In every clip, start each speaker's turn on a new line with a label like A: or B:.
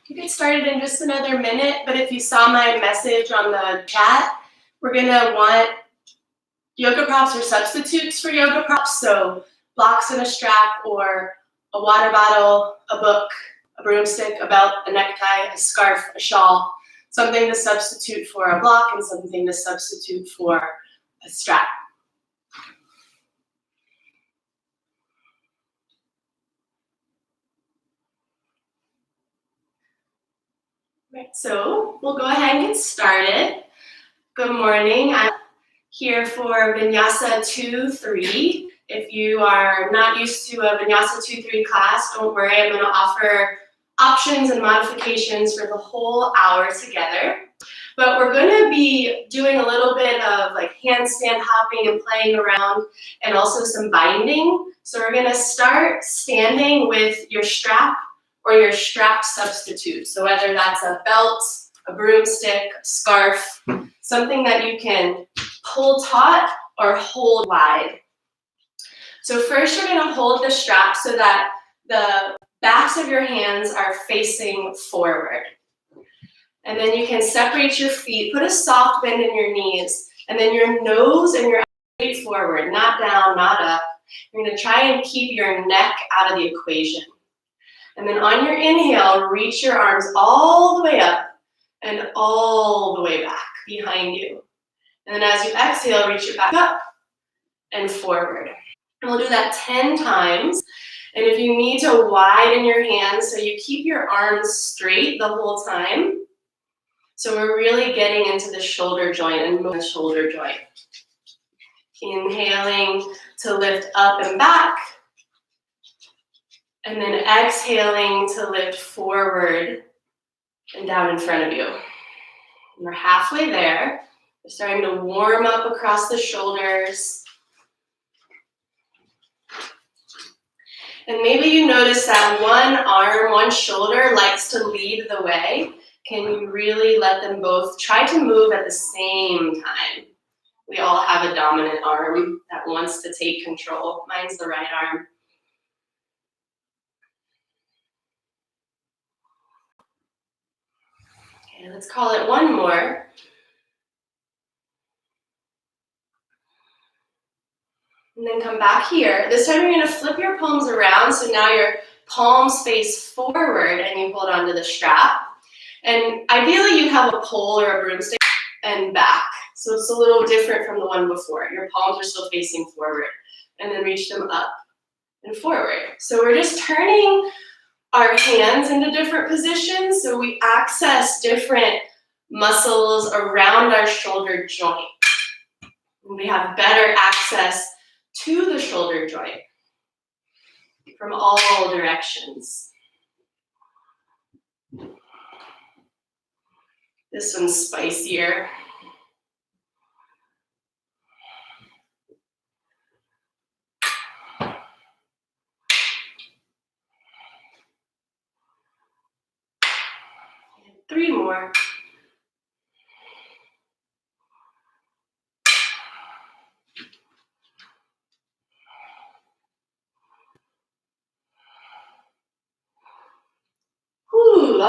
A: You get started in just another minute, but if you saw my message on the chat, we're gonna want yoga props or substitutes for yoga props. So blocks and a strap, or a water bottle, a book, a broomstick, a belt, a necktie, a scarf, a shawl, something to substitute for a block and something to substitute for a strap. Right, so we'll go ahead and get started. Good morning. I'm here for Vinyasa 2-3. If you are not used to a Vinyasa 2-3 class, don't worry. I'm going to offer options and modifications for the whole hour together. But we're going to be doing a little bit of like handstand hopping and playing around, and also some binding. So we're going to start standing with your strap or your strap substitute. So whether that's a belt, a broomstick, a scarf, something that you can pull taut or hold wide. So first you're going to hold the strap so that the backs of your hands are facing forward. And then you can separate your feet, put a soft bend in your knees, and then your nose and your eyes straight forward, not down, not up. You're going to try and keep your neck out of the equation. And then on your inhale, reach your arms all the way up and all the way back behind you. And then as you exhale, reach your back up and forward. And we'll do that 10 times. And if you need to widen your hands so you keep your arms straight the whole time. So we're really getting into the shoulder joint and moving the shoulder joint. Inhaling to lift up and back. And then exhaling to lift forward and down in front of you. And we're halfway there. We're starting to warm up across the shoulders. And maybe you notice that one arm, one shoulder likes to lead the way. Can you really let them both try to move at the same time? We all have a dominant arm that wants to take control. Mine's the right arm. Okay, let's call it one more. And then come back here. This time you're going to flip your palms around, so now your palms face forward and you hold onto the strap. And ideally you have a pole or a broomstick and back. So it's a little different from the one before. Your palms are still facing forward. And then reach them up and forward. So we're just turning our hands into different positions so we access different muscles around our shoulder joint. And we have better access to the shoulder joint from all directions. This one's spicier. And 3 more.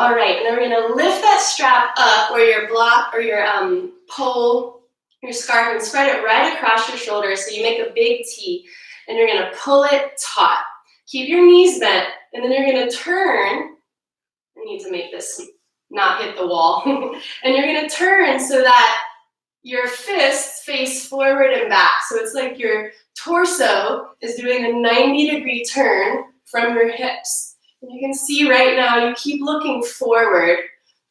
A: All right, and then we're gonna lift that strap up or your block or your pole, your scarf, and spread it right across your shoulders so you make a big T. And you're gonna pull it taut. Keep your knees bent, and then you're gonna turn. I need to make this not hit the wall. And you're gonna turn so that your fists face forward and back. So it's like your torso is doing a 90-degree turn from your hips. And you can see right now, you keep looking forward.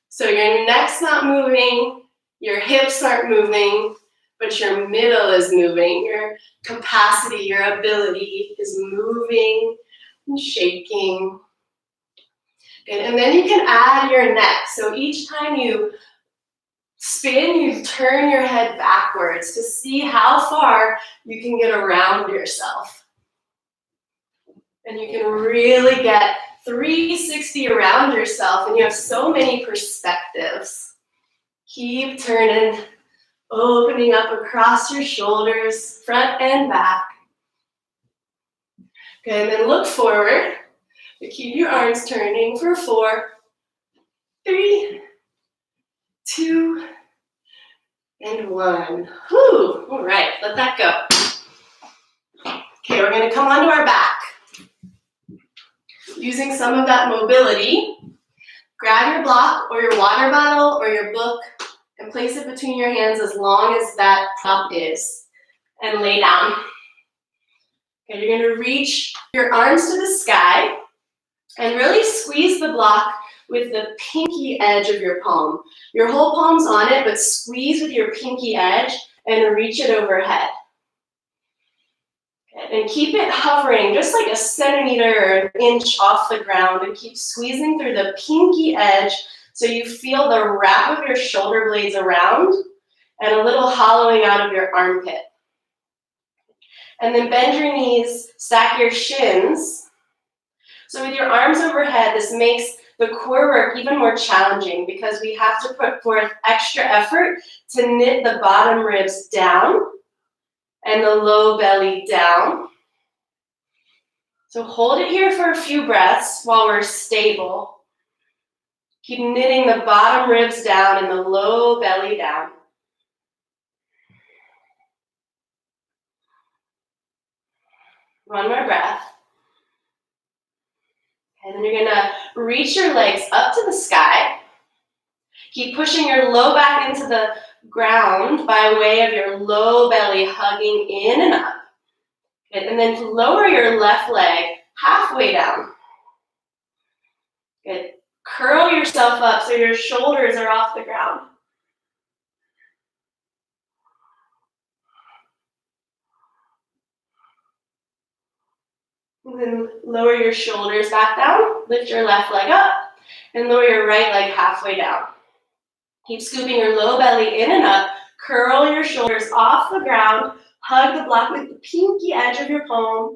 A: So your neck's not moving, your hips aren't moving, but your middle is moving. Your capacity, your ability is moving and shaking. Good. And then you can add your neck. So each time you spin, you turn your head backwards to see how far you can get around yourself. And you can really get 360 around yourself, and you have so many perspectives. Keep turning, opening up across your shoulders, front and back. Okay, and then look forward. Keep your arms turning for 4, 3, 2, and 1. Whew. All right, let that go. Okay, we're going to come onto our back. Using some of that mobility, grab your block or your water bottle or your book and place it between your hands as long as that prop is, and lay down. Okay, you're going to reach your arms to the sky and really squeeze the block with the pinky edge of your palm. Your whole palm's on it, but squeeze with your pinky edge and reach it overhead. And keep it hovering just like a centimeter or an inch off the ground, and keep squeezing through the pinky edge so you feel the wrap of your shoulder blades around and a little hollowing out of your armpit. And then bend your knees, stack your shins. So with your arms overhead, this makes the core work even more challenging because we have to put forth extra effort to knit the bottom ribs down and the low belly down. So hold it here for a few breaths while we're stable. Keep knitting the bottom ribs down and the low belly down. One more breath. And then you're gonna reach your legs up to the sky. Keep pushing your low back into the ground by way of your low belly hugging in and up. Good. And then lower your left leg halfway down. Good. Curl yourself up so your shoulders are off the ground. And then lower your shoulders back down. Lift your left leg up and lower your right leg halfway down. Keep scooping your low belly in and up. Curl your shoulders off the ground. Hug the block with the pinky edge of your palm.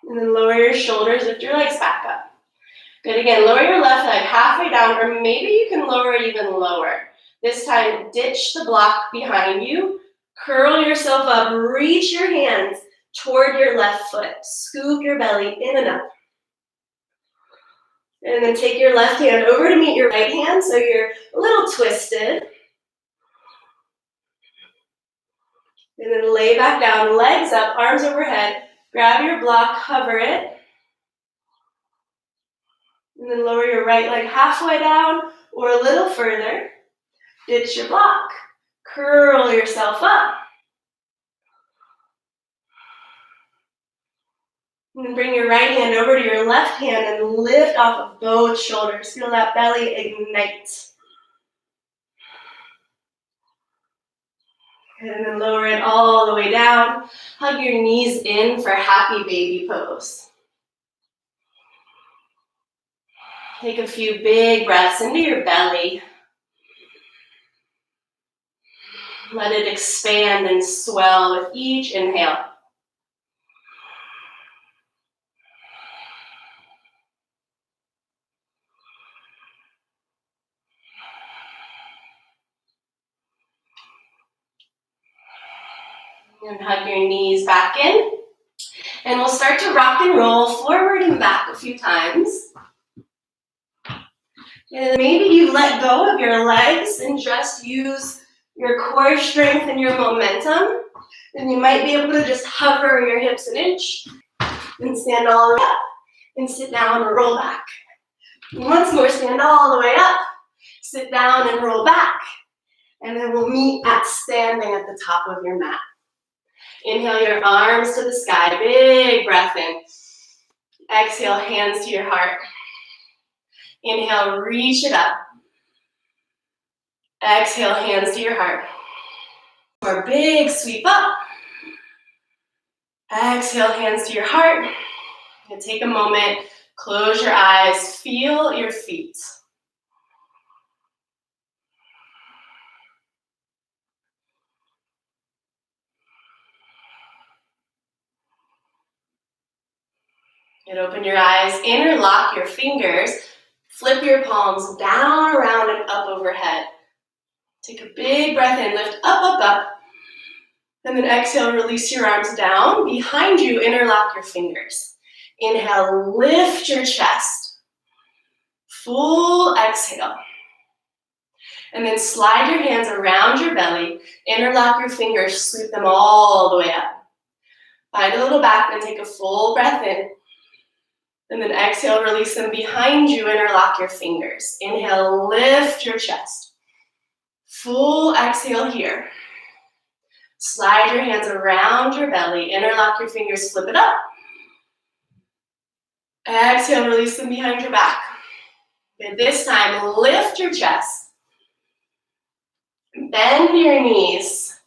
A: And then lower your shoulders, lift your legs back up. Good, again, lower your left leg halfway down, or maybe you can lower it even lower. This time, ditch the block behind you. Curl yourself up, reach your hands toward your left foot. Scoop your belly in and up. And then take your left hand over to meet your right hand, so you're a little twisted. And then lay back down, legs up, arms overhead. Grab your block, hover it. And then lower your right leg halfway down or a little further. Ditch your block. Curl yourself up. And then bring your right hand over to your left hand and lift off of both shoulders. Feel that belly ignite. And then lower it all the way down. Hug your knees in for happy baby pose. Take a few big breaths into your belly. Let it expand and swell with each inhale. And hug your knees back in. And we'll start to rock and roll forward and back a few times. And maybe you let go of your legs and just use your core strength and your momentum. And you might be able to just hover your hips an inch and stand all the way up and sit down and roll back. And once more, stand all the way up, sit down and roll back. And then we'll meet at standing at the top of your mat. Inhale your arms to the sky, big breath in. Exhale, hands to your heart. Inhale, reach it up. Exhale, hands to your heart. Or big sweep up. Exhale, hands to your heart. And take a moment, close your eyes, feel your feet. And open your eyes, interlock your fingers, flip your palms down, around, and up overhead. Take a big breath in, lift up, up, up. And then exhale, release your arms down. Behind you, interlock your fingers. Inhale, lift your chest. Full exhale. And then slide your hands around your belly, interlock your fingers, sweep them all the way up. Find a little back and take a full breath in. And then exhale, release them behind you, interlock your fingers. Inhale, lift your chest. Full exhale here. Slide your hands around your belly, interlock your fingers, flip it up. Exhale, release them behind your back. And this time, lift your chest. Bend your knees.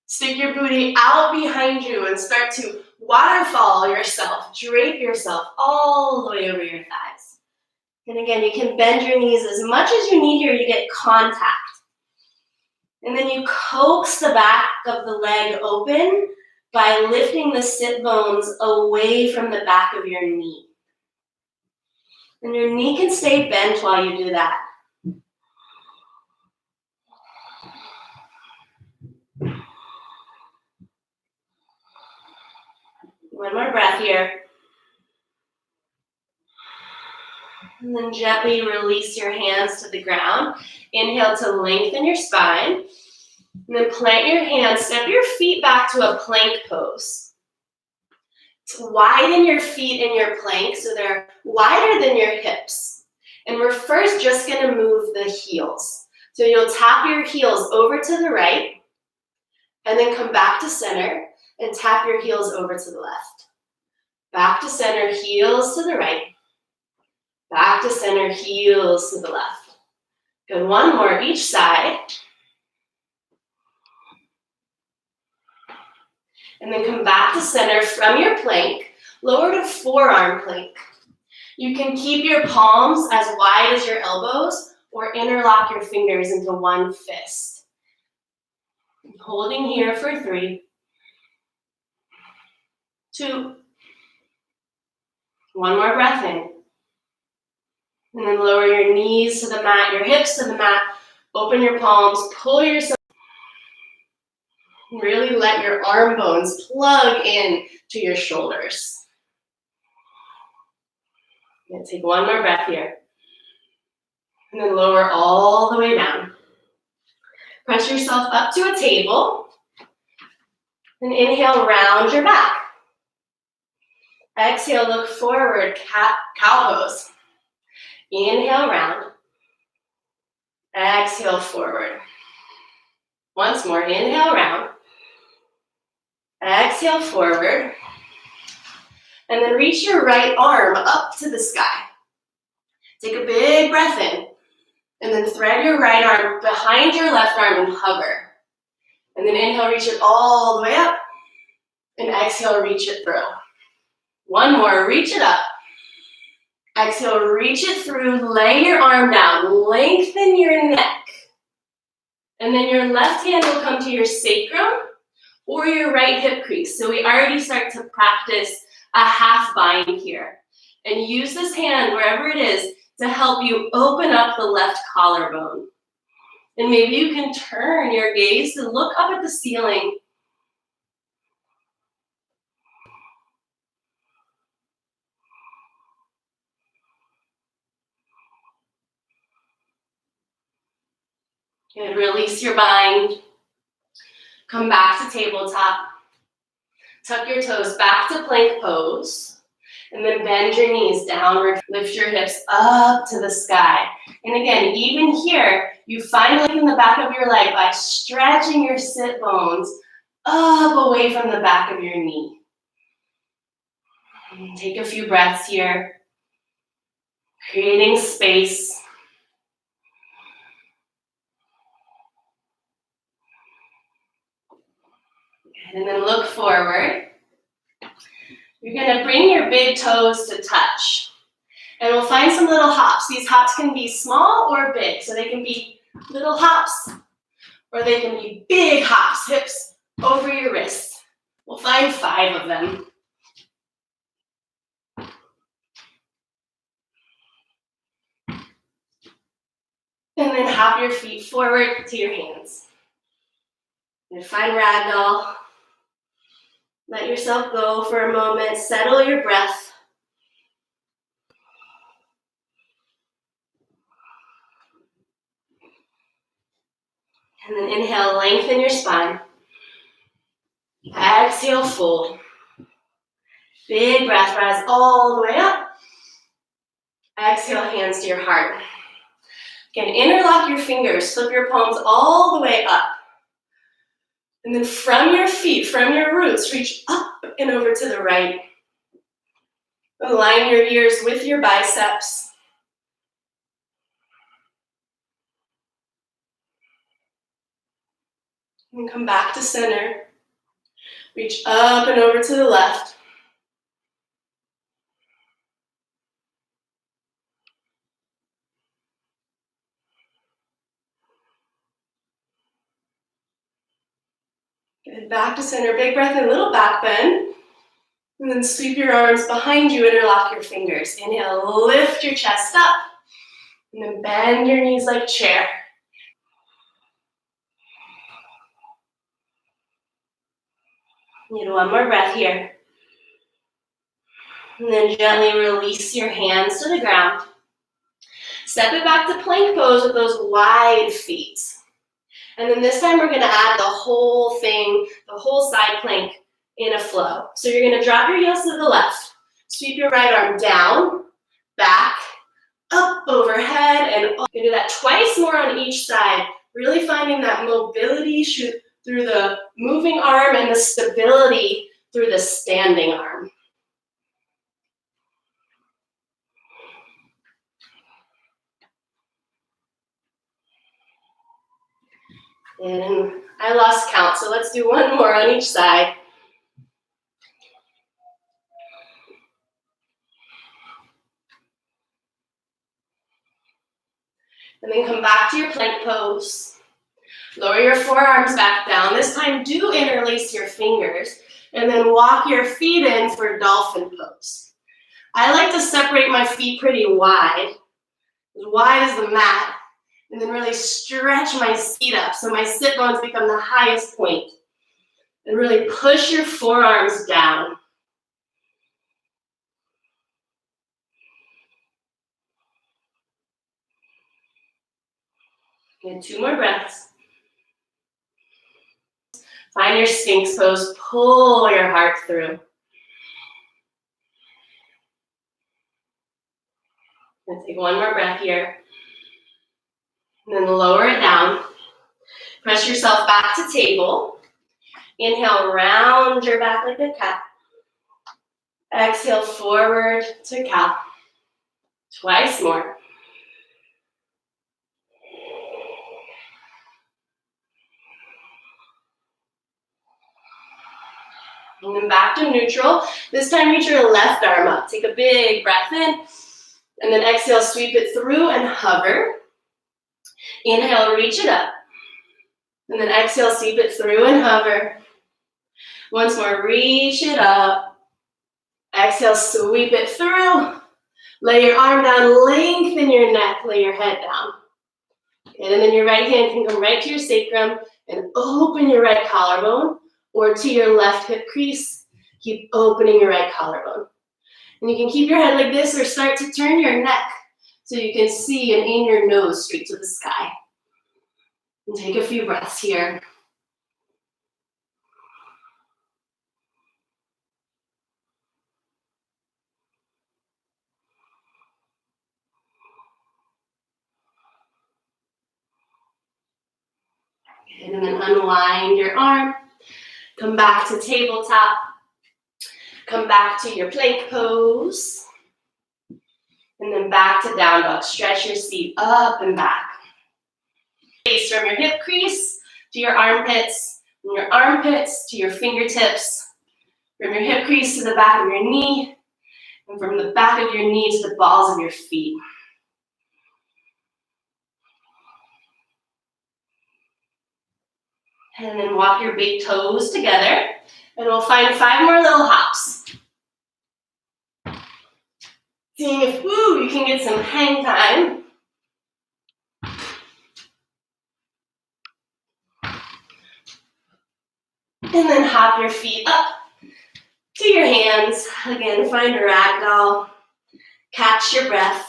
A: Stick your booty out behind you and start to waterfall yourself, drape yourself all the way over your thighs. And again, you can bend your knees as much as you need here to get contact. And then you coax the back of the leg open by lifting the sit bones away from the back of your knee. And your knee can stay bent while you do that. One more breath here. And then gently release your hands to the ground. Inhale to lengthen your spine. And then plant your hands, step your feet back to a plank pose. To widen your feet in your plank so they're wider than your hips. And we're first just going to move the heels. So you'll tap your heels over to the right, and then come back to center and tap your heels over to the left. Back to center, heels to the right. Back to center, heels to the left. Good, one more each side. And then come back to center from your plank, lower to forearm plank. You can keep your palms as wide as your elbows or interlock your fingers into one fist. Holding here for 3, 2, one more breath in. And then lower your knees to the mat, your hips to the mat. Open your palms, pull yourself. Really let your arm bones plug in to your shoulders. And take one more breath here. And then lower all the way down. Press yourself up to a table. And inhale, round your back. Exhale, look forward, cow pose. Inhale, round. Exhale, forward. Once more, inhale, round. Exhale, forward. And then reach your right arm up to the sky. Take a big breath in. And then thread your right arm behind your left arm and hover. And then inhale, reach it all the way up. And exhale, reach it through. One more, reach it up. Exhale, reach it through, lay your arm down, lengthen your neck. And then your left hand will come to your sacrum or your right hip crease. So we already start to practice a half bind here. And use this hand, wherever it is, to help you open up the left collarbone. And maybe you can turn your gaze and look up at the ceiling. Good, release your bind. Come back to tabletop. Tuck your toes back to plank pose. And then bend your knees downward. Lift your hips up to the sky. And again, even here, you find length in the back of your leg by stretching your sit bones up away from the back of your knee. Take a few breaths here. Creating space. And then look forward. You're gonna bring your big toes to touch. And we'll find some little hops. These hops can be small or big. So they can be little hops or they can be big hops, hips over your wrists. We'll find 5 of them. And then hop your feet forward to your hands. And find ragdoll. Let yourself go for a moment. Settle your breath. And then inhale, lengthen your spine. Exhale, fold. Big breath, rise all the way up. Exhale, hands to your heart. Again, interlock your fingers, flip your palms all the way up. And then from your feet, from your roots, reach up and over to the right. Align your ears with your biceps. And come back to center. Reach up and over to the left. Good, back to center, big breath in, little back bend. And then sweep your arms behind you, interlock your fingers. Inhale, lift your chest up. And then bend your knees like chair. Need one more breath here. And then gently release your hands to the ground. Step it back to plank pose with those wide feet. And then this time we're gonna add the whole thing, the whole side plank in a flow. So you're gonna drop your heels to the left, sweep your right arm down, back, up, overhead, and up. You can do that twice more on each side, really finding that mobility through the moving arm and the stability through the standing arm. And I lost count, so let's do one more on each side. And then come back to your plank pose. Lower your forearms back down. This time, do interlace your fingers. And then walk your feet in for dolphin pose. I like to separate my feet pretty wide as the mat. And then really stretch my seat up so my sit bones become the highest point. And really push your forearms down. And 2 more breaths. Find your Sphinx pose, pull your heart through. And take one more breath here. And then lower it down. Press yourself back to table. Inhale, round your back like a cat. Exhale, forward to cow. Twice more. And then back to neutral. This time, reach your left arm up. Take a big breath in. And then exhale, sweep it through and hover. Inhale, reach it up. And then exhale, sweep it through and hover. Once more, reach it up. Exhale, sweep it through. Lay your arm down, lengthen your neck, lay your head down. And then your right hand can come right to your sacrum and open your right collarbone, or to your left hip crease. Keep opening your right collarbone. And you can keep your head like this or start to turn your neck so you can see and aim your nose straight to the sky. And take a few breaths here. And then unwind your arm. Come back to tabletop. Come back to your plank pose. And then back to down dog. Stretch your seat up and back. Face from your hip crease to your armpits. From your armpits to your fingertips. From your hip crease to the back of your knee. And from the back of your knee to the balls of your feet. And then walk your big toes together. And we'll find 5 more little hops. Seeing if, you can get some hang time. And then hop your feet up to your hands. Again, find a ragdoll. Catch your breath.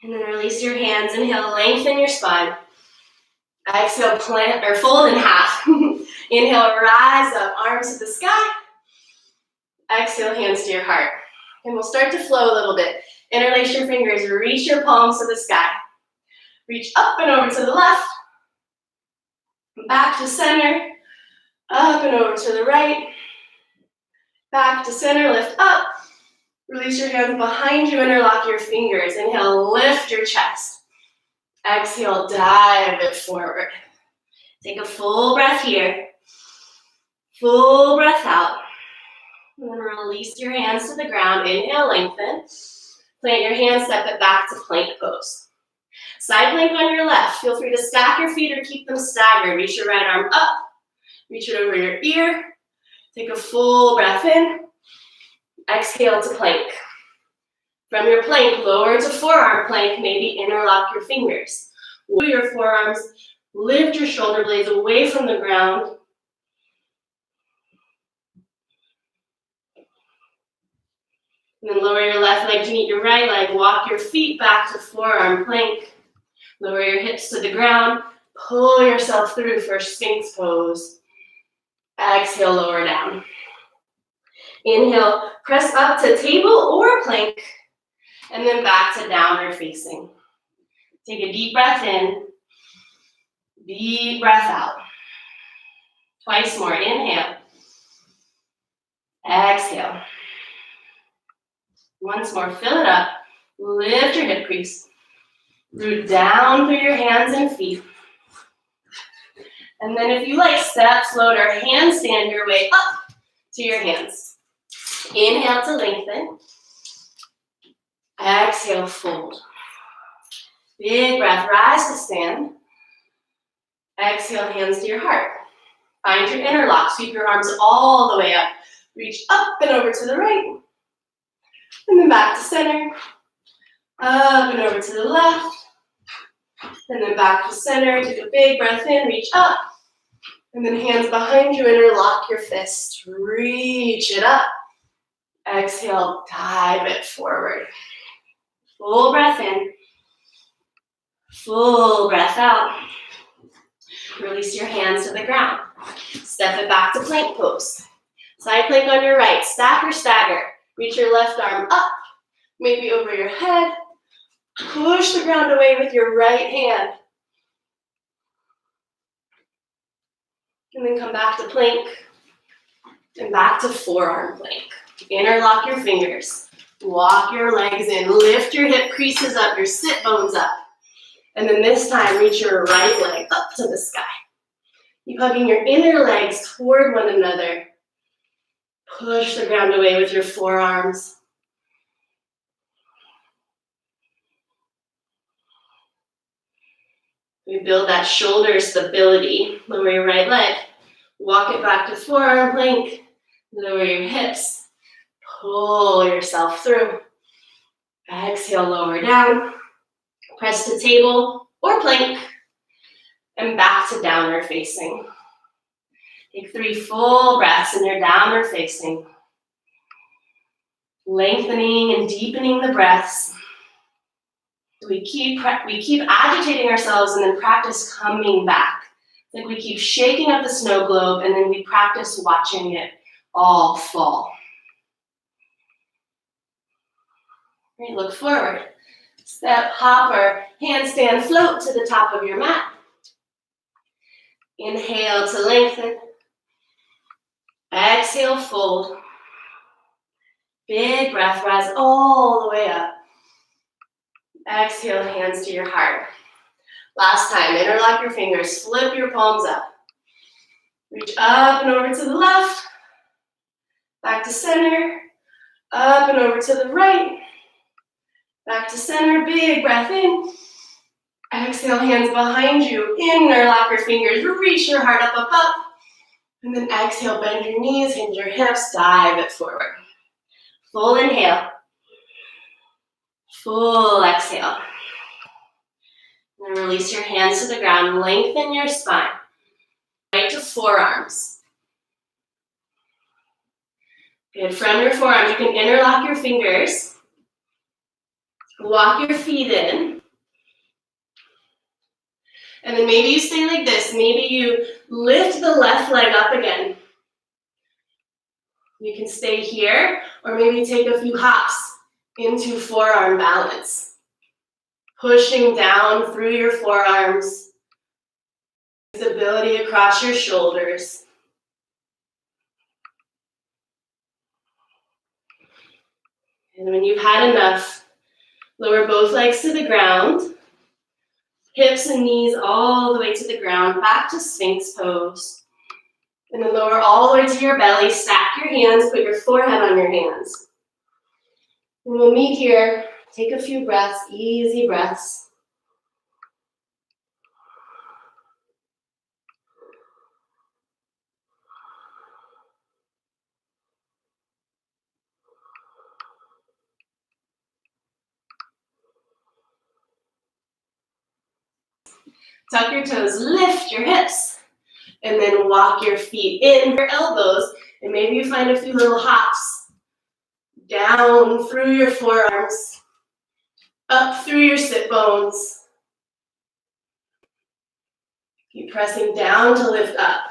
A: And then release your hands. Inhale, lengthen your spine. Exhale, plant or fold in half. Inhale, rise up, arms to the sky. Exhale, hands to your heart. And we'll start to flow a little bit. Interlace your fingers, reach your palms to the sky. Reach up and over to the left. Back to center. Up and over to the right. Back to center, lift up. Release your hands behind you, interlock your fingers. Inhale, lift your chest. Exhale, dive it forward. Take a full breath here. Full breath out. And then release your hands to the ground. Inhale, lengthen. Plant your hands, step it back to plank pose. Side plank on your left. Feel free to stack your feet or keep them staggered. Reach your right arm up. Reach it over your ear. Take a full breath in. Exhale to plank. From your plank, lower to forearm plank. Maybe interlock your fingers. Lower your forearms. Lift your shoulder blades away from the ground. And then lower your left leg to meet your right leg. Walk your feet back to forearm plank. Lower your hips to the ground. Pull yourself through for Sphinx pose. Exhale, lower down. Inhale, press up to table or plank. And then back to downward facing. Take a deep breath in. Deep breath out. Twice more. Inhale. Exhale. Once more. Fill it up. Lift your hip crease. Root down through your hands and feet. And then if you like, step, float, or handstand your way up to your hands. Inhale to lengthen. Exhale, fold. Big breath, rise to stand. Exhale, hands to your heart. Find your interlock. Sweep your arms all the way up. Reach up and over to the right. And then back to center. Up and over to the left. And then back to center. Take a big breath in, reach up. And then hands behind you, interlock your fists. Reach it up. Exhale, dive it forward. Full breath in. Full breath out. Release your hands to the ground. Step it back to plank pose. Side plank on your right. Stack or stagger. Reach your left arm up, maybe over your head. Push the ground away with your right hand. And then come back to plank. And back to forearm plank. Interlock your fingers. Walk your legs in. Lift your hip creases up, your sit bones up. And then this time, reach your right leg up to the sky. Keep hugging your inner legs toward one another. Push the ground away with your forearms. We build that shoulder stability. Lower your right leg. Walk it back to forearm plank. Lower your hips. Pull yourself through. Exhale, lower down. Press to table or plank, and back to downward facing. Take 3 full breaths in your downward facing. Lengthening and deepening the breaths. We keep agitating ourselves and then practice coming back. Like we keep shaking up the snow globe and then we practice watching it all fall. Right, look forward. Step, hop, or handstand float to the top of your mat. Inhale to lengthen. Exhale, fold. Big breath, rise all the way up. Exhale, hands to your heart. Last time, interlock your fingers, flip your palms up. Reach up and over to the left. Back to center. Up and over to the right. Back to center, big breath in. Exhale, hands behind you. Interlock your fingers, reach your heart up, up, up. And then exhale, bend your knees, hinge your hips, dive it forward. Full inhale. Full exhale. And then release your hands to the ground, lengthen your spine. Right to forearms. Good, from your forearms, you can interlock your fingers. Walk your feet in. And then maybe you stay like this. Maybe you lift the left leg up again. You can stay here, or maybe take a few hops into forearm balance. Pushing down through your forearms. Stability across your shoulders. And when you've had enough, lower both legs to the ground. Hips and knees all the way to the ground, back to Sphinx pose. And then lower all the way to your belly, stack your hands, put your forehead on your hands. And we'll meet here, take a few breaths, easy breaths. Tuck your toes, lift your hips, and then walk your feet in your elbows, and maybe you find a few little hops down through your forearms, up through your sit bones. Keep pressing down to lift up.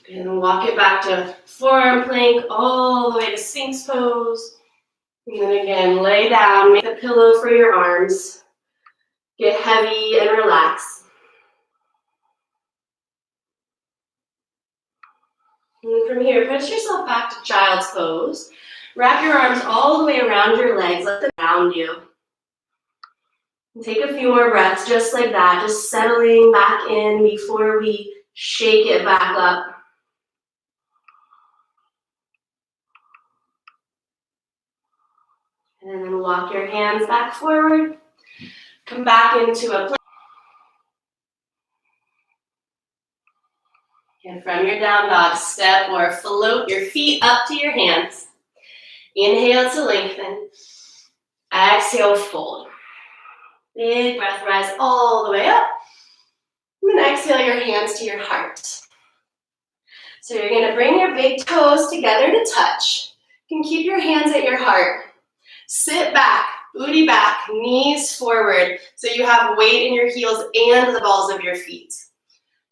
A: And walk it back to forearm plank, all the way to Sphinx pose. And then again, lay down, make a pillow for your arms. Get heavy and relax. And from here, push yourself back to child's pose. Wrap your arms all the way around your legs, let them ground you. And take a few more breaths just like that, just settling back in before we shake it back up. And then walk your hands back forward. Come back into a plank. And from your down dog, step or float your feet up to your hands. Inhale to lengthen. Exhale, fold. Big breath, rise all the way up. And then exhale your hands to your heart. So you're going to bring your big toes together to touch. You can keep your hands at your heart. Sit back, booty back, knees forward, so you have weight in your heels and the balls of your feet.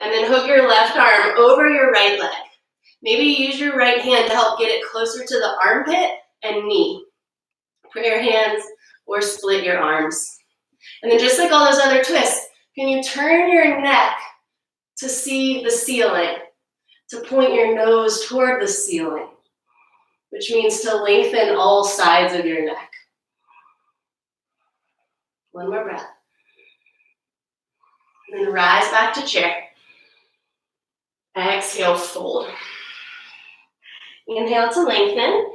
A: And then hook your left arm over your right leg. Maybe use your right hand to help get it closer to the armpit and knee. Put your hands or split your arms. And then just like all those other twists, can you turn your neck to see the ceiling, to point your nose toward the ceiling, which means to lengthen all sides of your neck. One more breath. And then rise back to chair. Exhale, fold. Inhale to lengthen.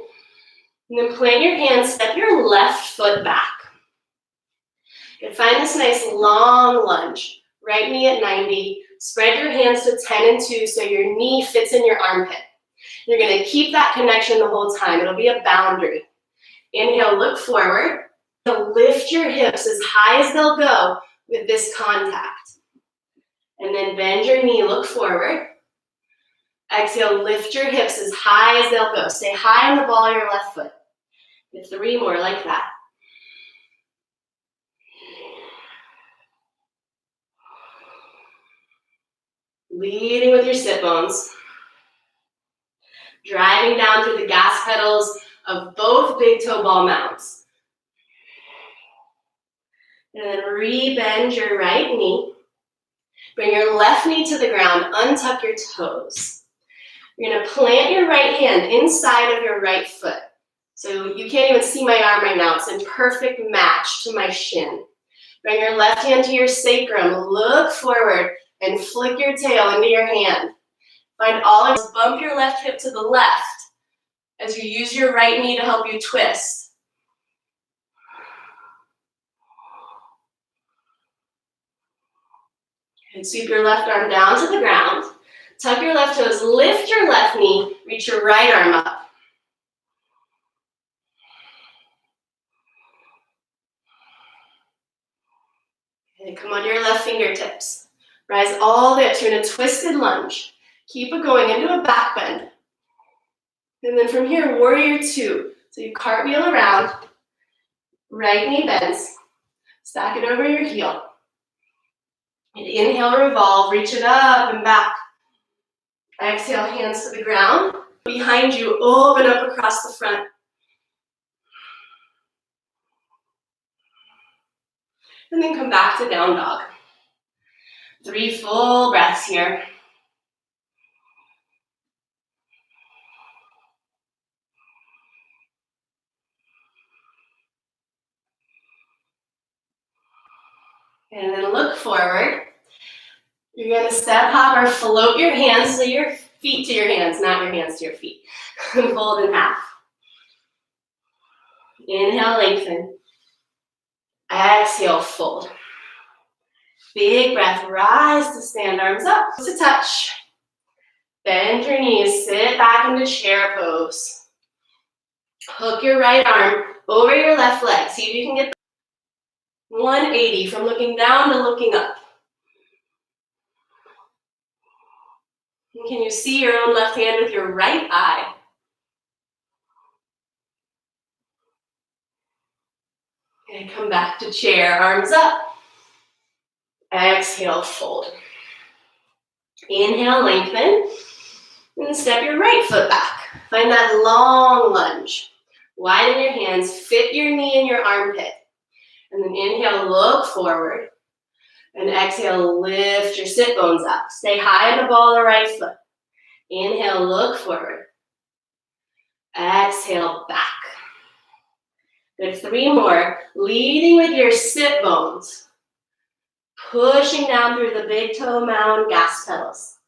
A: And then plant your hands, step your left foot back. And find this nice long lunge. Right knee at 90. Spread your hands to 10 and 2 so your knee fits in your armpit. You're gonna keep that connection the whole time. It'll be a boundary. Inhale, look forward. Lift your hips as high as they'll go with this contact. And then bend your knee, look forward. Exhale, lift your hips as high as they'll go. Stay high on the ball of your left foot. Get 3 more like that. Leading with your sit bones. Driving down through the gas pedals of both big toe ball mounts. And then re-bend your right knee. Bring your left knee to the ground. Untuck your toes. You're going to plant your right hand inside of your right foot. So you can't even see my arm right now. It's in perfect match to my shin. Bring your left hand to your sacrum. Look forward and flick your tail into your hand. Find all of those. Bump your left hip to the left as you use your right knee to help you twist. And sweep your left arm down to the ground. Tuck your left toes, lift your left knee, reach your right arm up. Okay, come onto your left fingertips. Rise all the way up to a twisted lunge. Keep it going into a back bend. And then from here, warrior 2. So you cartwheel around, right knee bends, stack it over your heel. And inhale, revolve, reach it up and back. Exhale, hands to the ground. Behind you, open up across the front. And then come back to down dog. 3 full breaths here. And then look forward. You're going to step hop or float your hands to your feet to your hands, not your hands to your feet. Fold in half. Inhale, lengthen. Exhale, fold. Big breath, rise to stand, arms up to touch. Bend your knees, sit back into chair pose. Hook your right arm over your left leg. See if you can get 180 from looking down to looking up. And can you see your own left hand with your right eye? And come back to chair, arms up. Exhale, fold. Inhale, lengthen. And step your right foot back. Find that long lunge. Widen your hands, fit your knee in your armpit. And then inhale, look forward. And exhale, lift your sit bones up. Stay high on the ball of the right foot. Inhale, look forward. Exhale, back. Good, 3 more. Leading with your sit bones. Pushing down through the big toe mound gas pedals.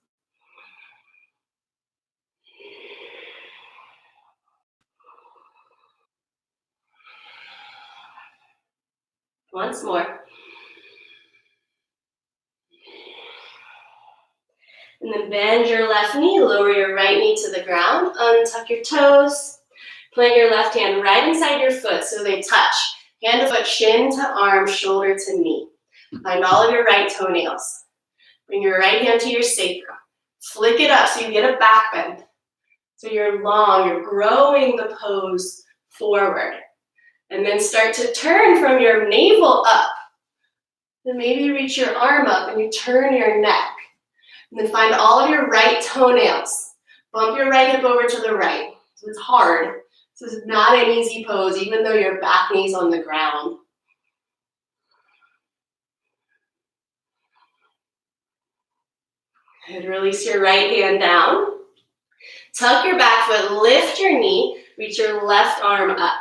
A: Once more. And then bend your left knee, lower your right knee to the ground, untuck your toes. Plant your left hand right inside your foot so they touch. Hand to foot, shin to arm, shoulder to knee. Find all of your right toenails. Bring your right hand to your sacrum. Flick it up so you get a back bend. So you're long, you're growing the pose forward. And then start to turn from your navel up. Then maybe reach your arm up and you turn your neck. And then find all of your right toenails. Bump your right hip over to the right. So it's hard. This is not an easy pose, even though your back knee's on the ground. And release your right hand down. Tuck your back foot, lift your knee, reach your left arm up.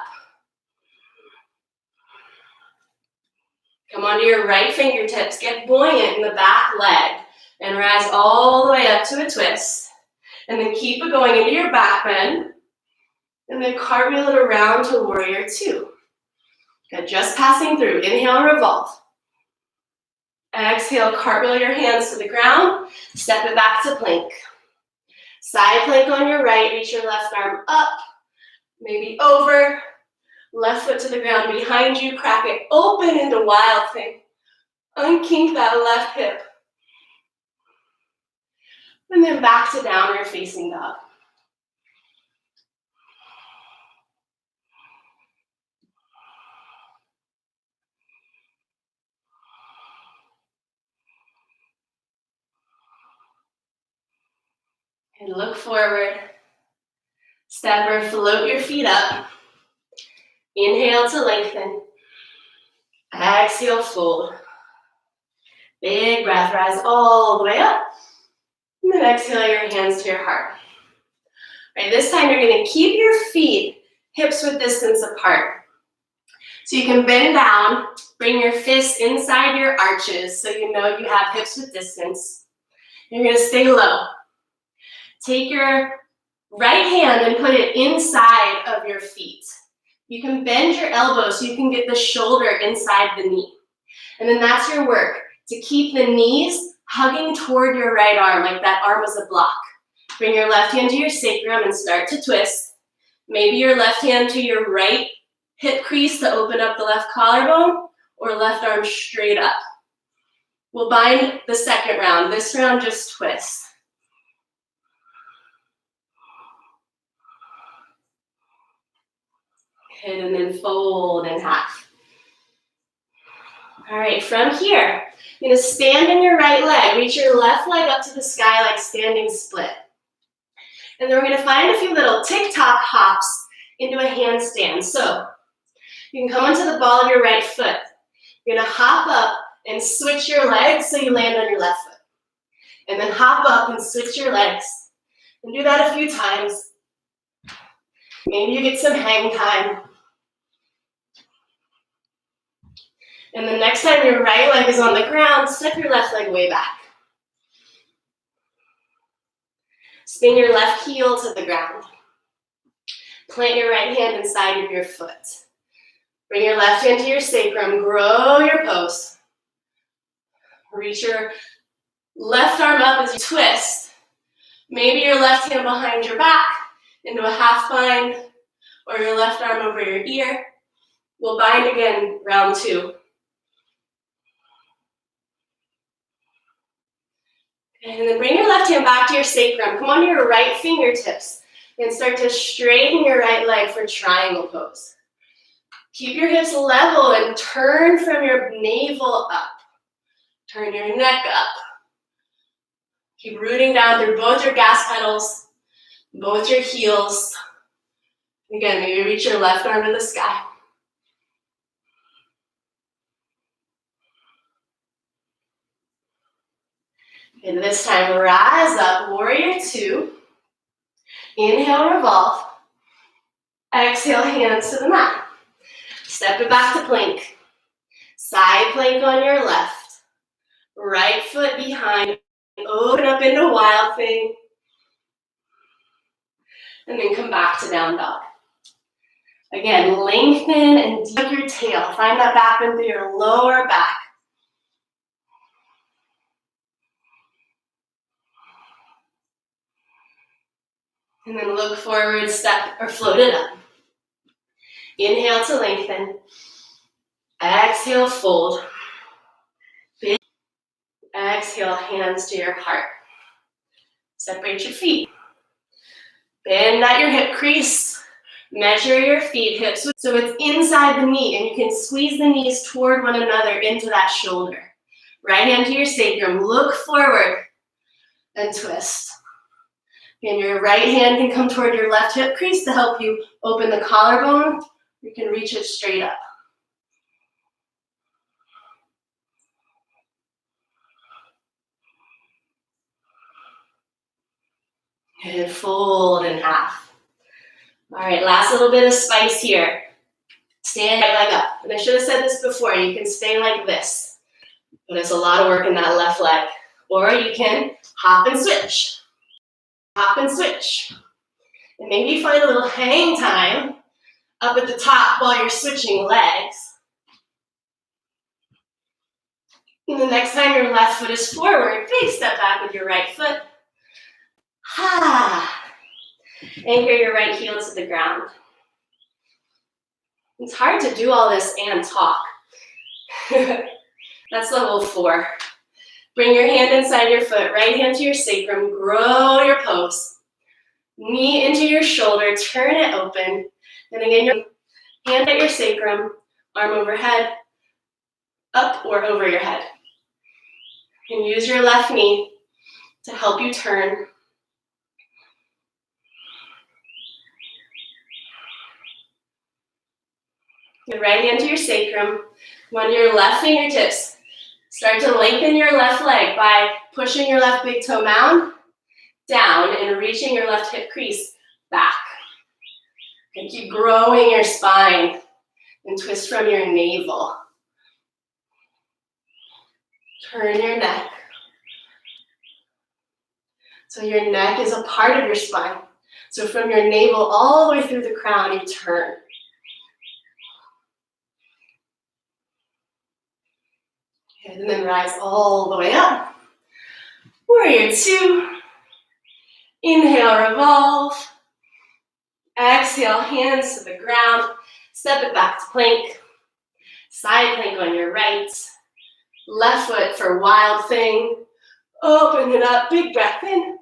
A: Come onto your right fingertips, get buoyant in the back leg, and rise all the way up to a twist. And then keep it going into your back bend, and then cartwheel it around to warrior 2. Good, just passing through. Inhale, revolve. Exhale, cartwheel your hands to the ground, step it back to plank. Side plank on your right, reach your left arm up, maybe over, left foot to the ground behind you, crack it open into wild thing. Unkink that left hip. And then back to downward facing dog. And look forward. Step or float your feet up. Inhale to lengthen. Exhale, fold. Big breath, rise all the way up. And then exhale your hands to your heart. All right, this time you're going to keep your feet hips width distance apart. So you can bend down, bring your fists inside your arches so you know you have hips width distance. You're going to stay low. Take your right hand and put it inside of your feet. You can bend your elbows so you can get the shoulder inside the knee. And then that's your work, to keep the knees hugging toward your right arm, like that arm is a block. Bring your left hand to your sacrum and start to twist. Maybe your left hand to your right hip crease to open up the left collarbone, or left arm straight up. We'll bind the second round. This round, just twist. Good, and then fold in half. All right, from here, you're gonna stand in your right leg. Reach your left leg up to the sky like standing split. And then we're gonna find a few little tick-tock hops into a handstand. So you can come onto the ball of your right foot. You're gonna hop up and switch your legs so you land on your left foot. And then hop up and switch your legs. And do that a few times. Maybe you get some hang time. And the next time your right leg is on the ground, step your left leg way back. Spin your left heel to the ground. Plant your right hand inside of your foot. Bring your left hand to your sacrum, grow your pose. Reach your left arm up as you twist. Maybe your left hand behind your back into a half bind, or your left arm over your ear. We'll bind again, round two. And then bring your left hand back to your sacrum. Come on to your right fingertips and start to straighten your right leg for triangle pose. Keep your hips level and turn from your navel up. Turn your neck up. Keep rooting down through both your gas pedals, both your heels. Again, maybe reach your left arm to the sky. And this time, rise up, warrior two. Inhale, revolve. Exhale, hands to the mat. Step it back to plank. Side plank on your left. Right foot behind. Open up into wild thing. And then come back to down dog. Again, lengthen and deep your tail. Find that back bend through your lower back. And then look forward, step, or float it up. Inhale to lengthen. Exhale, fold. Exhale, hands to your heart. Separate your feet. Bend at your hip crease. Measure your feet hips so it's inside the knee, and you can squeeze the knees toward one another into that shoulder. Right hand to your sacrum. Look forward and twist. And your right hand can come toward your left hip crease to help you open the collarbone. You can reach it straight up. And fold in half. All right, last little bit of spice here. Stand right leg up. And I should have said this before, you can stay like this. But it's a lot of work in that left leg. Or you can hop and switch. Hop and switch. And maybe find a little hang time up at the top while you're switching legs. And the next time your left foot is forward, big step back with your right foot. Anchor your right heel to the ground. It's hard to do all this and talk. That's level 4. Bring your hand inside your foot, right hand to your sacrum, grow your pose. Knee into your shoulder, turn it open. Then again, your hand at your sacrum, arm overhead, up or over your head. And use your left knee to help you turn. Your right hand to your sacrum. On your left fingertips, start to lengthen your left leg by pushing your left big toe mound down and reaching your left hip crease back. And keep growing your spine and twist from your navel. Turn your neck. So your neck is a part of your spine. So from your navel all the way through the crown, you turn. And then rise all the way up. Warrior 2. Inhale, revolve. Exhale, hands to the ground. Step it back to plank. Side plank on your right. Left foot for wild thing. Open it up, big breath in.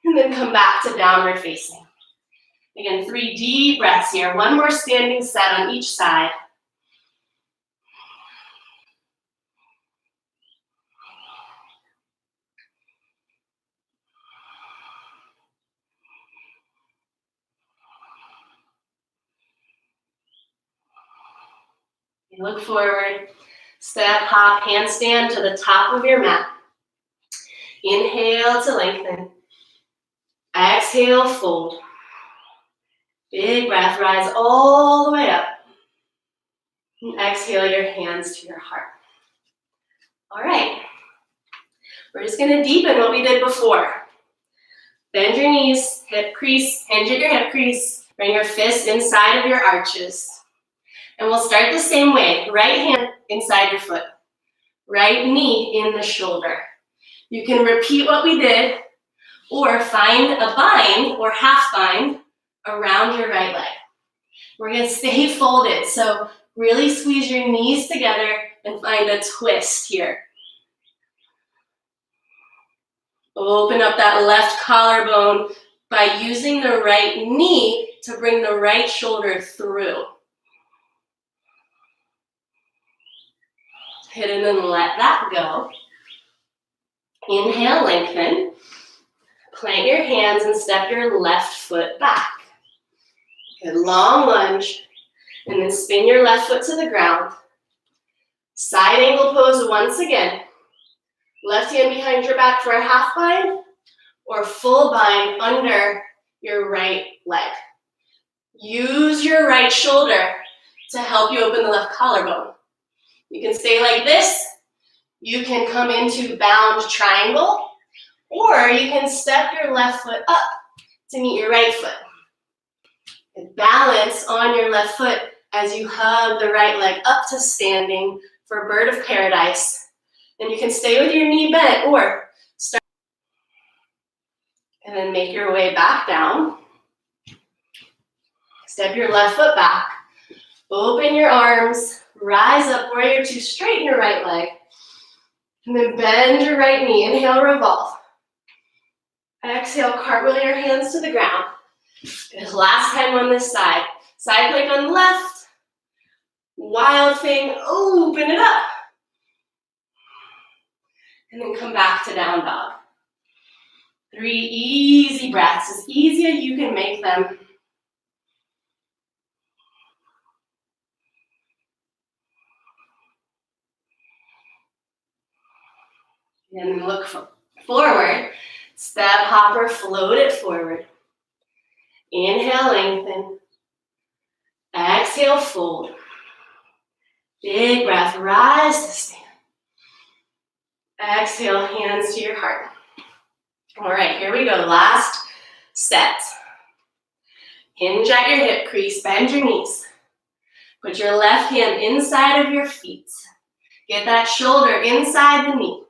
A: And then come back to downward facing. Again, 3 deep breaths here. 1 more standing set on each side. Look forward, step, hop, handstand to the top of your mat. Inhale to lengthen. Exhale, fold. Big breath, rise all the way up. And exhale your hands to your heart. All right, we're just gonna deepen what we did before. Bend your knees, hip crease, hinge at your hip crease. Bring your fists inside of your arches. And we'll start the same way. Right hand inside your foot. Right knee in the shoulder. You can repeat what we did or find a bind or half bind around your right leg. We're going to stay folded. So really squeeze your knees together and find a twist here. Open up that left collarbone by using the right knee to bring the right shoulder through. Hit and then let that go. Inhale, lengthen. Plant your hands and step your left foot back. Good long lunge. And then spin your left foot to the ground. Side angle pose once again. Left hand behind your back for a half bind or full bind under your right leg. Use your right shoulder to help you open the left collarbone. You can stay like this. You can come into bound triangle, or you can step your left foot up to meet your right foot. And balance on your left foot as you hug the right leg up to standing for bird of paradise. And you can stay with your knee bent or start. And then make your way back down. Step your left foot back. Open your arms. Rise up, warrior 2, straighten your right leg. And then bend your right knee. Inhale, revolve. Exhale, cartwheel your hands to the ground. Good. Last time on this side. Side plank on the left. Wild thing, open it up. And then come back to down dog. 3 easy breaths, as easy as you can make them. And look forward. Step, hopper, float it forward. Inhale, lengthen. Exhale, fold. Big breath, rise to stand. Exhale, hands to your heart. All right, here we go. Last set. Hinge at your hip crease, bend your knees. Put your left hand inside of your feet. Get that shoulder inside the knee.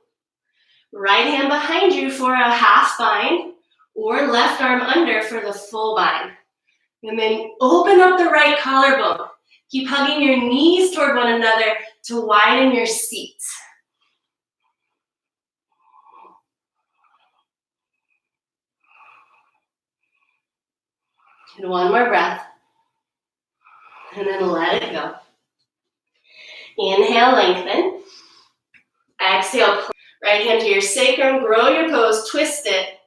A: Right hand behind you for a half bind or left arm under for the full bind. And then open up the right collarbone. Keep hugging your knees toward one another to widen your seat. And one more breath. And then let it go. Inhale, lengthen. Exhale, right hand to your sacrum, grow your pose, twist it.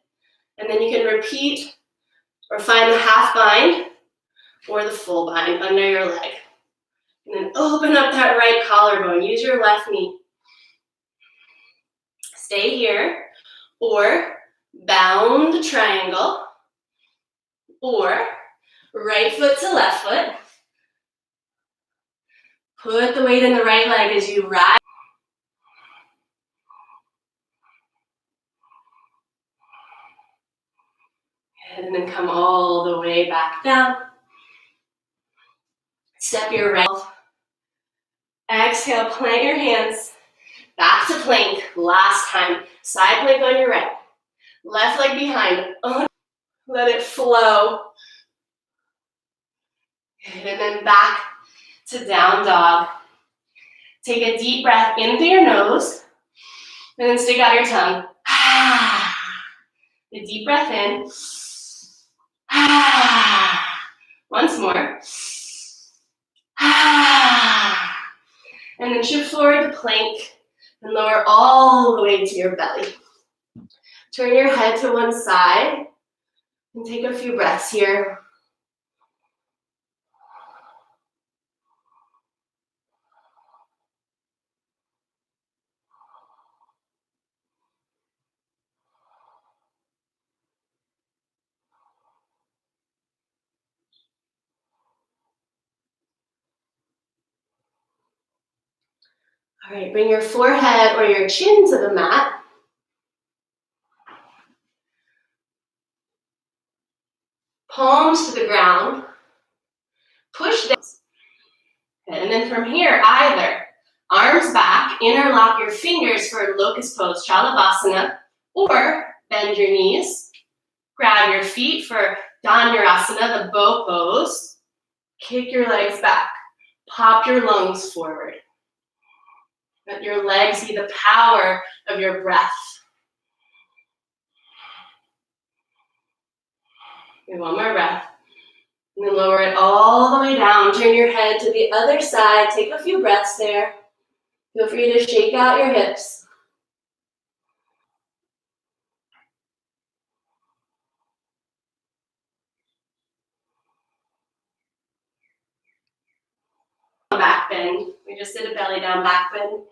A: And then you can repeat or find the half bind or the full bind under your leg. And then open up that right collarbone. Use your left knee. Stay here. Or bound triangle. Or right foot to left foot. Put the weight in the right leg as you rise. And then come all the way back down. Step your right. Exhale, plant your hands. Back to plank. Last time. Side plank on your right. Left leg behind. Let it flow. And then back to down dog. Take a deep breath in through your nose. And then stick out your tongue. A deep breath in. Once more. And then shift forward to plank and lower all the way to your belly. Turn your head to one side and take a few breaths here. All right, bring your forehead or your chin to the mat. Palms to the ground. Push down. And then from here, either arms back, interlock your fingers for locust pose, Chalavasana, or bend your knees. Grab your feet for Dhanurasana, the bow pose. Kick your legs back. Pop your lungs forward. Let your legs be the power of your breath. And one more breath. And then lower it all the way down. Turn your head to the other side. Take a few breaths there. Feel free to shake out your hips. Back bend. We just did a belly down back bend.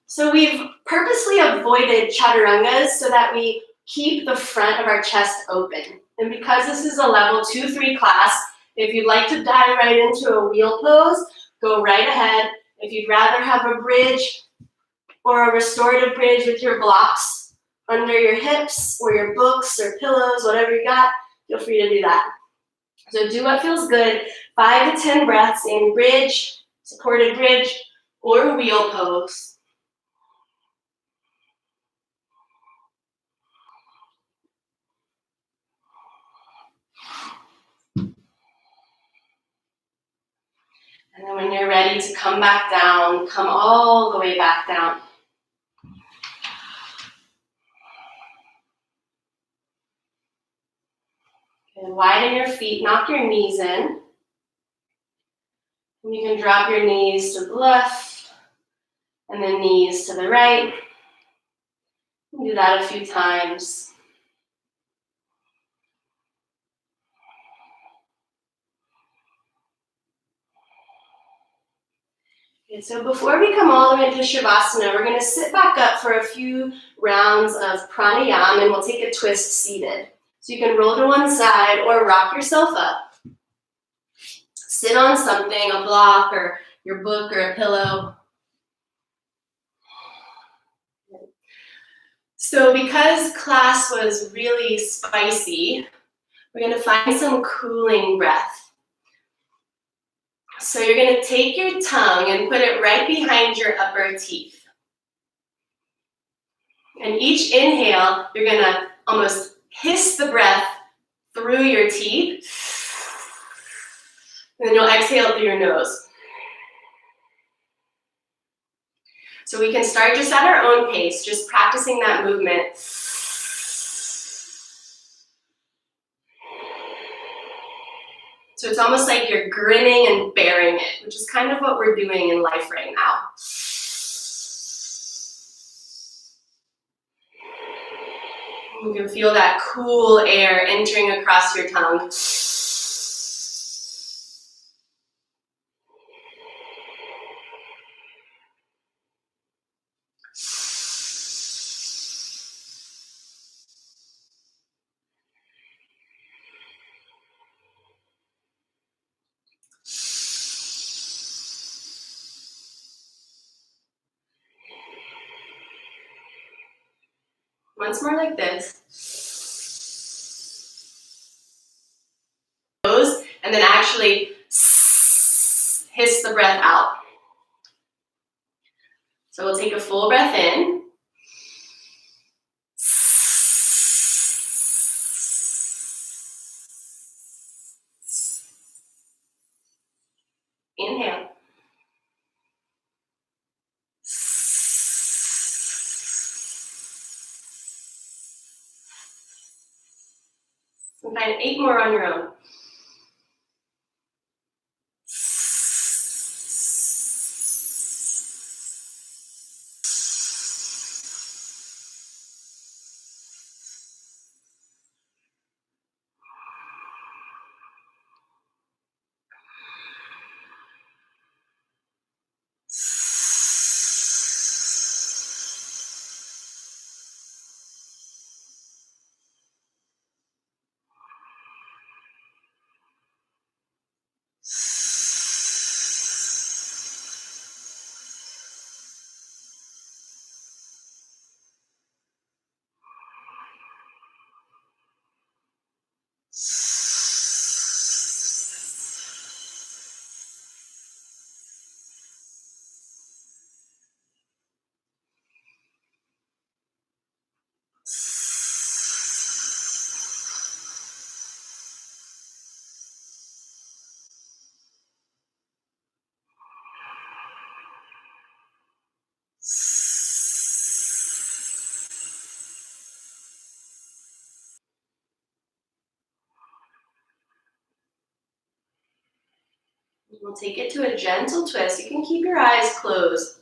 A: So we've purposely avoided chaturangas so that we keep the front of our chest open. And because this is a level 2-3 class, if you'd like to dive right into a wheel pose, go right ahead. If you'd rather have a bridge or a restorative bridge with your blocks under your hips or your books or pillows, whatever you got, feel free to do that. So do what feels good. 5 to 10 breaths in bridge, supported bridge, or wheel pose. And then when you're ready to come back down, come all the way back down. And widen your feet, knock your knees in. And you can drop your knees to the left and then knees to the right. Do that a few times. Okay, so before we come all the way into Shavasana, we're going to sit back up for a few rounds of pranayama, and we'll take a twist seated. So you can roll to one side or rock yourself up. Sit on something, a block or your book or a pillow. So because class was really spicy, we're going to find some cooling breath. So you're going to take your tongue and put it right behind your upper teeth. And each inhale, you're going to almost hiss the breath through your teeth. And then you'll exhale through your nose. So we can start just at our own pace, just practicing that movement. So it's almost like you're grinning and bearing it, which is kind of what we're doing in life right now. You can feel that cool air entering across your tongue. Once more like this. And then actually hiss the breath out. So we'll take a full breath in. Inhale. And find 8 more on your own. We'll take it to a gentle twist. You can keep your eyes closed.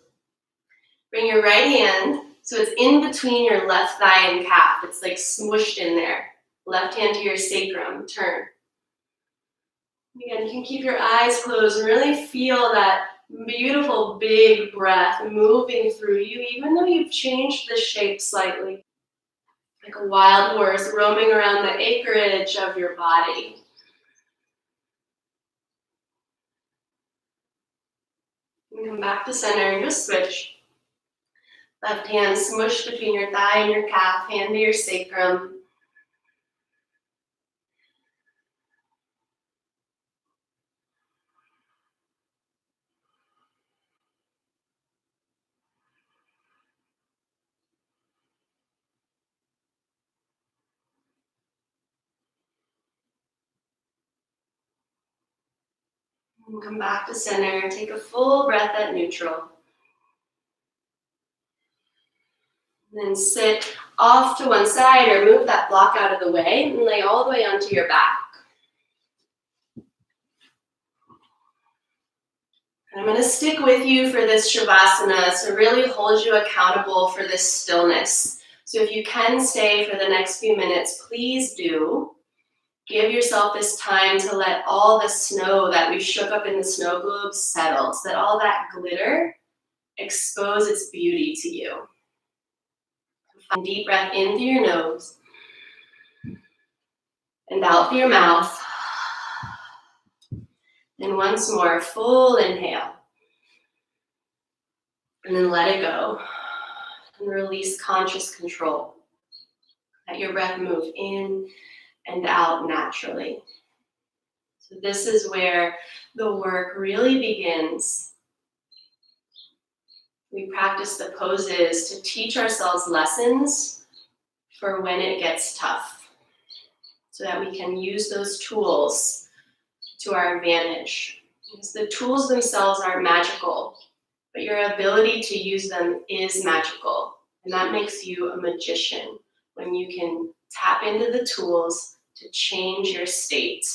A: Bring your right hand so it's in between your left thigh and calf. It's like smooshed in there. Left hand to your sacrum. Turn. Again, you can keep your eyes closed and really feel that beautiful big breath moving through you, even though you've changed the shape slightly. Like a wild horse roaming around the acreage of your body. And come back to center and just switch. Left hand smushed between your thigh and your calf, hand to your sacrum. And come back to center. Take a full breath at neutral. And then sit off to one side or move that block out of the way and lay all the way onto your back. I'm going to stick with you for this Shavasana to really hold you accountable for this stillness. So if you can stay for the next few minutes, please do. Give yourself this time to let all the snow that we shook up in the snow globe settle, so that all that glitter expose its beauty to you. Find a deep breath in through your nose and out through your mouth. And once more, full inhale. And then let it go. And release conscious control. Let your breath move in and out naturally. So this is where the work really begins. We practice the poses to teach ourselves lessons for when it gets tough. so that we can use those tools to our advantage. Because the tools themselves aren't magical, but your ability to use them is magical. And that makes you a magician when you can tap into the tools to change your state.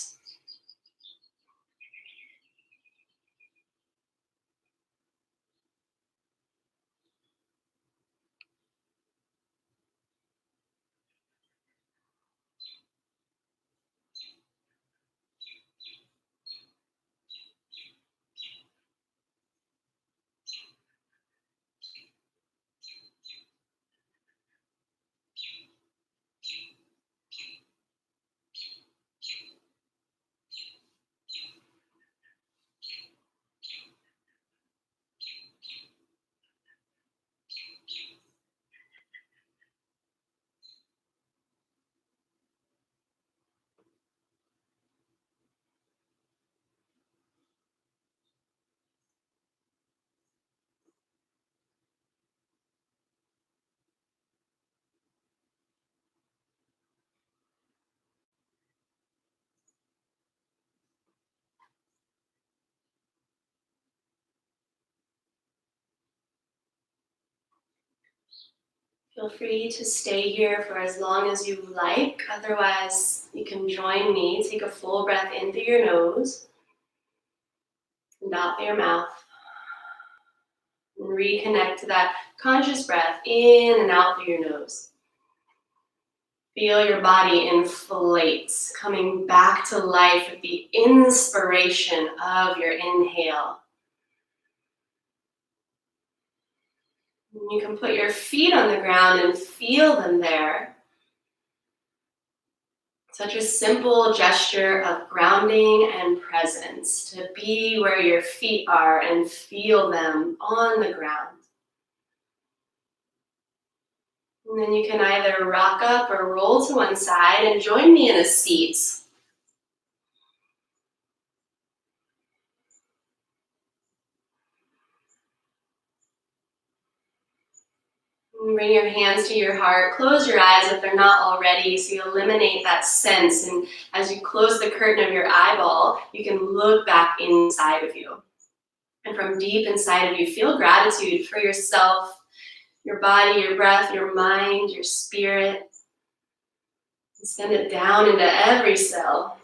A: Feel free to stay here for as long as you like. Otherwise, you can join me. Take a full breath in through your nose and out through your mouth. And reconnect to that conscious breath in and out through your nose. Feel your body inflate, coming back to life with the inspiration of your inhale. You can put your feet on the ground and feel them there. Such a simple gesture of grounding and presence, to be where your feet are and feel them on the ground. And then you can either rock up or roll to one side and join me in a seat. Bring your hands to your heart. Close your eyes if they're not already, so you eliminate that sense. And as you close the curtain of your eyeball, you can look back inside of you. And from deep inside of you, feel gratitude for yourself, your body, your breath, your mind, your spirit. And send it down into every cell.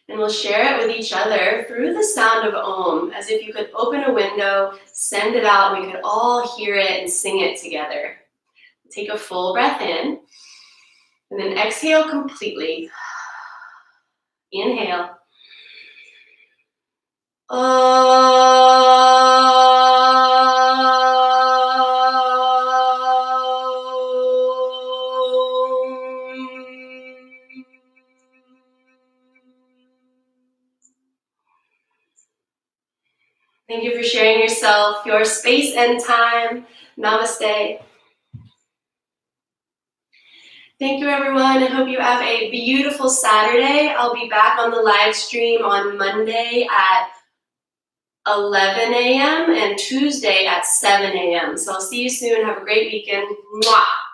A: And we'll share it with each other through the sound of Om, as if you could open a window, send it out, and we could all hear it and sing it together. Take a full breath in, and then exhale completely. Inhale. Thank you for sharing yourself, your space and time. Namaste. Thank you, everyone. I hope you have a beautiful Saturday. I'll be back on the live stream on Monday at 11 a.m. and Tuesday at 7 a.m. So I'll see you soon. Have a great weekend. Mwah!